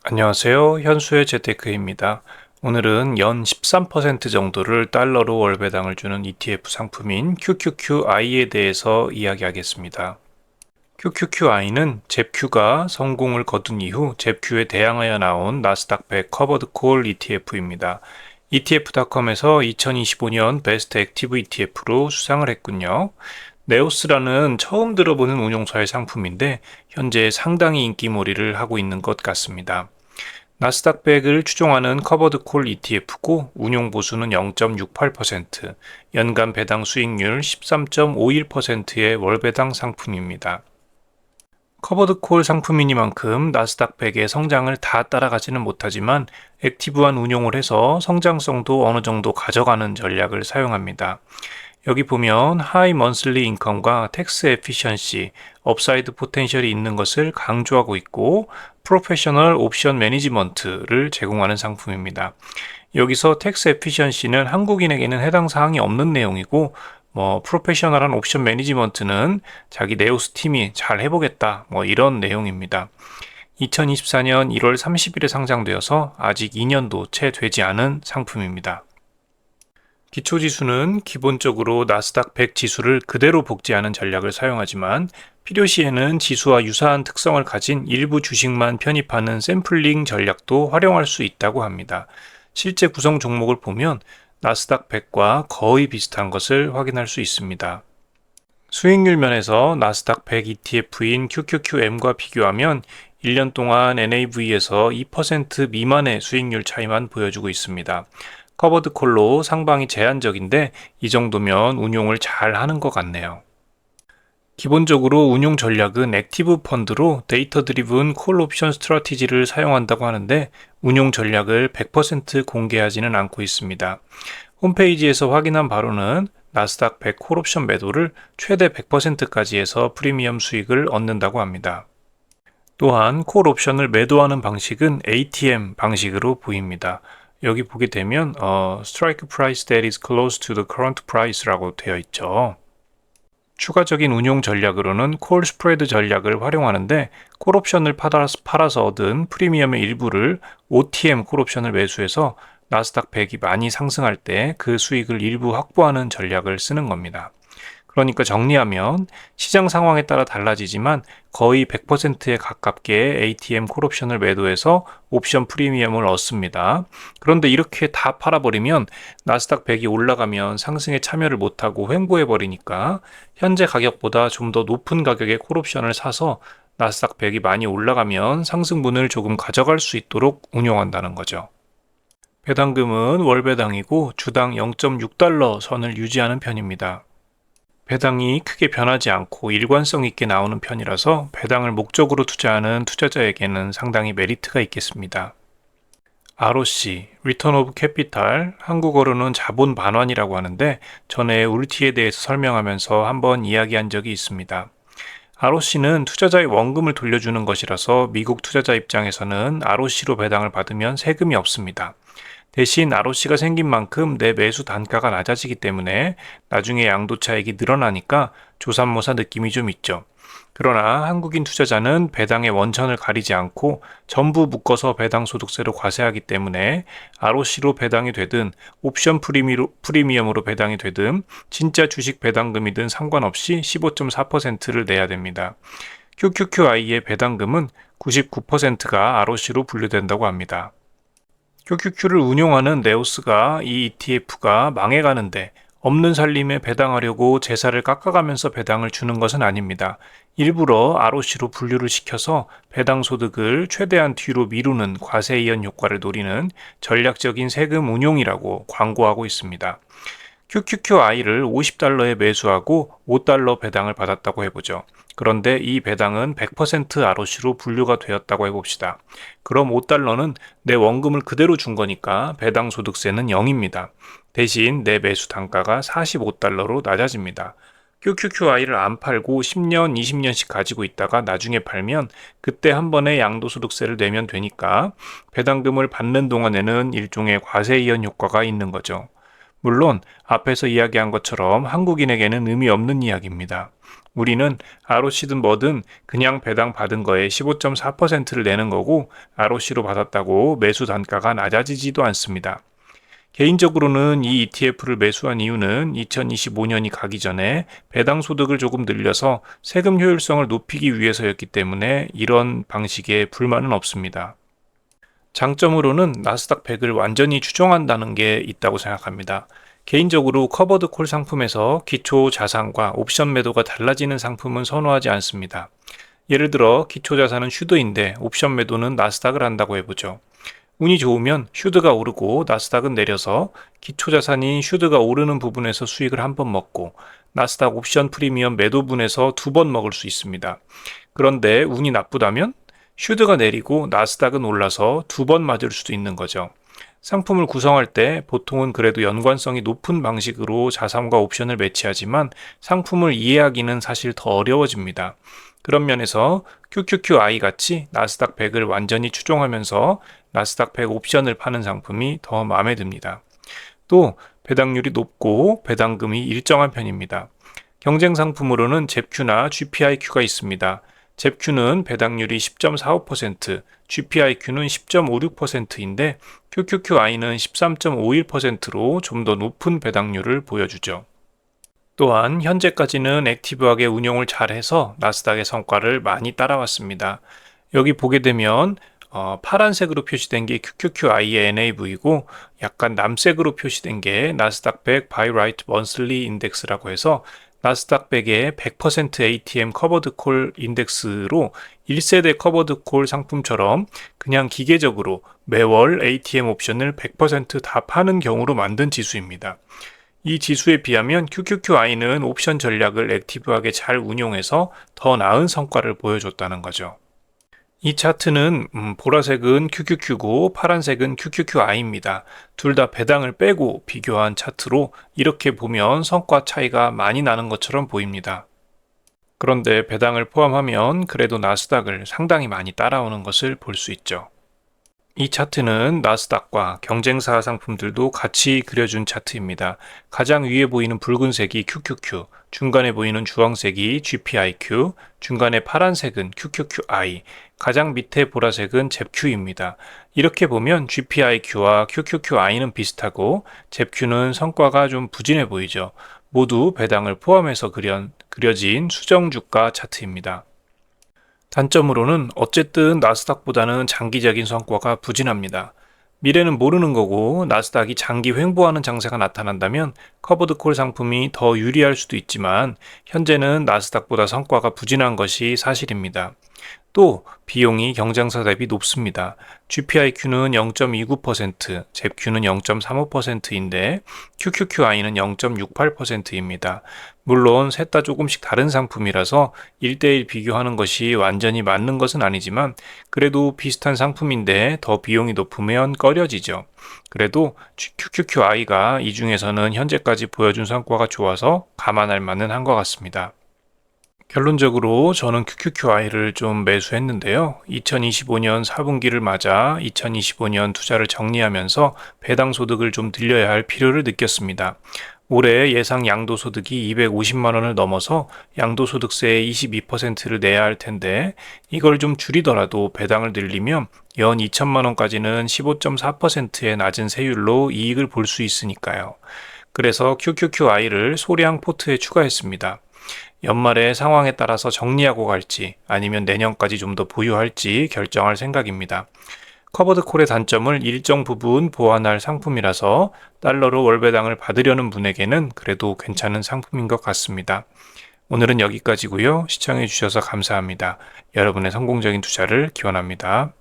안녕하세요. 현수의 재테크입니다. 오늘은 연 13% 정도를 달러로 월배당을 주는 ETF 상품인 QQQI에 대해서 이야기하겠습니다. QQQI는 잽Q가 성공을 거둔 이후 잽Q에 대항하여 나온 나스닥 100 커버드 콜 ETF입니다. ETF.com에서 2025년 베스트 액티브 ETF로 수상을 했군요. 네오스라는 처음 들어보는 운용사의 상품인데 현재 상당히 인기몰이를 하고 있는 것 같습니다. 나스닥 100을 추종하는 커버드 콜 ETF고 운용 보수는 0.68%, 연간 배당 수익률 13.51%의 월배당 상품입니다. 커버드 콜 상품이니만큼 나스닥 100의 성장을 다 따라가지는 못하지만 액티브한 운용을 해서 성장성도 어느 정도 가져가는 전략을 사용합니다. 여기 보면 하이 먼슬리 인컴과 텍스 에피션시, 업사이드 포텐셜이 있는 것을 강조하고 있고 프로페셔널 옵션 매니지먼트를 제공하는 상품입니다. 여기서 텍스 에피션시는 한국인에게는 해당 사항이 없는 내용이고 프로페셔널한 옵션 매니지먼트는 자기 네오스 팀이 잘 해보겠다 이런 내용입니다. 2024년 1월 30일에 상장되어서 아직 2년도 채 되지 않은 상품입니다. 기초지수는 기본적으로 나스닥 100 지수를 그대로 복제하는 전략을 사용하지만 필요시에는 지수와 유사한 특성을 가진 일부 주식만 편입하는 샘플링 전략도 활용할 수 있다고 합니다. 실제 구성 종목을 보면 나스닥 100과 거의 비슷한 것을 확인할 수 있습니다. 수익률 면에서 나스닥 100 ETF인 QQQM과 비교하면 1년 동안 NAV에서 2% 미만의 수익률 차이만 보여주고 있습니다. 커버드 콜로 상방이 제한적인데 이 정도면 운용을 잘 하는 것 같네요. 기본적으로 운용 전략은 액티브 펀드로 데이터 드리븐 콜 옵션 스트래티지를 사용한다고 하는데 운용 전략을 100% 공개하지는 않고 있습니다. 홈페이지에서 확인한 바로는 나스닥 100 콜 옵션 매도를 최대 100%까지 해서 프리미엄 수익을 얻는다고 합니다. 또한 콜 옵션을 매도하는 방식은 ATM 방식으로 보입니다. 여기 보게 되면 Strike Price that is close to the current price라고 되어 있죠. 추가적인 운용 전략으로는 콜 스프레드 전략을 활용하는데 콜 옵션을 팔아서 얻은 프리미엄의 일부를 OTM 콜 옵션을 매수해서 나스닥 100이 많이 상승할 때 그 수익을 일부 확보하는 전략을 쓰는 겁니다. 그러니까 정리하면 시장 상황에 따라 달라지지만 거의 100%에 가깝게 ATM 콜옵션을 매도해서 옵션 프리미엄을 얻습니다. 그런데 이렇게 다 팔아버리면 나스닥 100이 올라가면 상승에 참여를 못하고 횡보해버리니까 현재 가격보다 좀 더 높은 가격의 콜옵션을 사서 나스닥 100이 많이 올라가면 상승분을 조금 가져갈 수 있도록 운용한다는 거죠. 배당금은 월배당이고 주당 0.6달러 선을 유지하는 편입니다. 배당이 크게 변하지 않고 일관성 있게 나오는 편이라서 배당을 목적으로 투자하는 투자자에게는 상당히 메리트가 있겠습니다. ROC, Return of Capital, 한국어로는 자본 반환이라고 하는데 전에 울티에 대해서 설명하면서 한번 이야기한 적이 있습니다. ROC는 투자자의 원금을 돌려주는 것이라서 미국 투자자 입장에서는 ROC로 배당을 받으면 세금이 없습니다. 대신 ROC가 생긴 만큼 내 매수 단가가 낮아지기 때문에 나중에 양도차익이 늘어나니까 조삼모사 느낌이 좀 있죠. 그러나 한국인 투자자는 배당의 원천을 가리지 않고 전부 묶어서 배당소득세로 과세하기 때문에 ROC로 배당이 되든 옵션 프리미엄으로 배당이 되든 진짜 주식 배당금이든 상관없이 15.4%를 내야 됩니다. QQQI의 배당금은 99%가 ROC로 분류된다고 합니다. QQQ를 운용하는 네오스가 이 ETF가 망해가는데 없는 살림에 배당하려고 제사를 깎아가면서 배당을 주는 것은 아닙니다. 일부러 ROC로 분류를 시켜서 배당 소득을 최대한 뒤로 미루는 과세 이연 효과를 노리는 전략적인 세금 운용이라고 광고하고 있습니다. QQQI를 50달러에 매수하고 5달러 배당을 받았다고 해보죠. 그런데 이 배당은 100% ROC로 분류가 되었다고 해봅시다. 그럼 5달러는 내 원금을 그대로 준 거니까 배당 소득세는 0입니다. 대신 내 매수 단가가 45달러로 낮아집니다. QQQI를 안 팔고 10년, 20년씩 가지고 있다가 나중에 팔면 그때 한 번에 양도소득세를 내면 되니까 배당금을 받는 동안에는 일종의 과세 이연 효과가 있는 거죠. 물론 앞에서 이야기한 것처럼 한국인에게는 의미 없는 이야기입니다. 우리는 ROC든 뭐든 그냥 배당 받은 거에 15.4%를 내는 거고 ROC로 받았다고 매수 단가가 낮아지지도 않습니다. 개인적으로는 이 ETF를 매수한 이유는 2025년이 가기 전에 배당 소득을 조금 늘려서 세금 효율성을 높이기 위해서였기 때문에 이런 방식에 불만은 없습니다. 장점으로는 나스닥 100을 완전히 추종한다는 게 있다고 생각합니다. 개인적으로 커버드 콜 상품에서 기초 자산과 옵션 매도가 달라지는 상품은 선호하지 않습니다. 예를 들어 기초 자산은 슈드인데 옵션 매도는 나스닥을 한다고 해보죠. 운이 좋으면 슈드가 오르고 나스닥은 내려서 기초 자산인 슈드가 오르는 부분에서 수익을 한 번 먹고 나스닥 옵션 프리미엄 매도분에서 두 번 먹을 수 있습니다. 그런데 운이 나쁘다면 슈드가 내리고 나스닥은 올라서 두 번 맞을 수도 있는 거죠. 상품을 구성할 때 보통은 그래도 연관성이 높은 방식으로 자산과 옵션을 매치하지만 상품을 이해하기는 사실 더 어려워집니다. 그런 면에서 QQQI 같이 나스닥 100을 완전히 추종하면서 나스닥 100 옵션을 파는 상품이 더 마음에 듭니다. 또 배당률이 높고 배당금이 일정한 편입니다. 경쟁 상품으로는 잽큐나 GPIQ가 있습니다. 잽큐는 배당률이 10.45%, GPIQ는 10.56%인데 QQQI는 13.51%로 좀 더 높은 배당률을 보여주죠. 또한 현재까지는 액티브하게 운용을 잘해서 나스닥의 성과를 많이 따라왔습니다. 여기 보게 되면 파란색으로 표시된 게 QQQI의 NAV이고 약간 남색으로 표시된 게 나스닥 100 Buy Right Monthly Index라고 해서 나스닥 100의 100% ATM 커버드 콜 인덱스로 1세대 커버드 콜 상품처럼 그냥 기계적으로 매월 ATM 옵션을 100%다 파는 경우로 만든 지수입니다. 이 지수에 비하면 QQQI는 옵션 전략을 액티브하게 잘 운용해서 더 나은 성과를 보여줬다는 거죠. 이 차트는 보라색은 QQQ고 파란색은 QQQI입니다. 둘 다 배당을 빼고 비교한 차트로 이렇게 보면 성과 차이가 많이 나는 것처럼 보입니다. 그런데 배당을 포함하면 그래도 나스닥을 상당히 많이 따라오는 것을 볼 수 있죠. 이 차트는 나스닥과 경쟁사 상품들도 같이 그려준 차트입니다. 가장 위에 보이는 붉은색이 QQQ, 중간에 보이는 주황색이 GPIQ, 중간에 파란색은 QQQI, 가장 밑에 보라색은 잽Q입니다. 이렇게 보면 GPIQ와 QQQI는 비슷하고 잽Q는 성과가 좀 부진해 보이죠. 모두 배당을 포함해서 그려진 수정주가 차트입니다. 단점으로는 어쨌든 나스닥보다는 장기적인 성과가 부진합니다. 미래는 모르는 거고 나스닥이 장기 횡보하는 장세가 나타난다면 커버드콜 상품이 더 유리할 수도 있지만 현재는 나스닥보다 성과가 부진한 것이 사실입니다. 또 비용이 경쟁사 대비 높습니다. GPIQ는 0.29%, 잽Q는 0.35%인데 QQQI는 0.68%입니다. 물론 셋 다 조금씩 다른 상품이라서 1대1 비교하는 것이 완전히 맞는 것은 아니지만 그래도 비슷한 상품인데 더 비용이 높으면 꺼려지죠. 그래도 QQQI가 이 중에서는 현재까지 보여준 성과가 좋아서 감안할 만은 한 것 같습니다. 결론적으로 저는 QQQI를 좀 매수했는데요. 2025년 4분기를 맞아 2025년 투자를 정리하면서 배당 소득을 좀 늘려야 할 필요를 느꼈습니다. 올해 예상 양도소득이 250만 원을 넘어서 양도소득세의 22%를 내야 할 텐데 이걸 좀 줄이더라도 배당을 늘리면 연 2천만 원까지는 15.4%의 낮은 세율로 이익을 볼 수 있으니까요. 그래서 QQQI를 소량 포트에 추가했습니다. 연말에 상황에 따라서 정리하고 갈지 아니면 내년까지 좀 더 보유할지 결정할 생각입니다. 커버드콜의 단점을 일정 부분 보완할 상품이라서 달러로 월배당을 받으려는 분에게는 그래도 괜찮은 상품인 것 같습니다. 오늘은 여기까지고요. 시청해 주셔서 감사합니다. 여러분의 성공적인 투자를 기원합니다.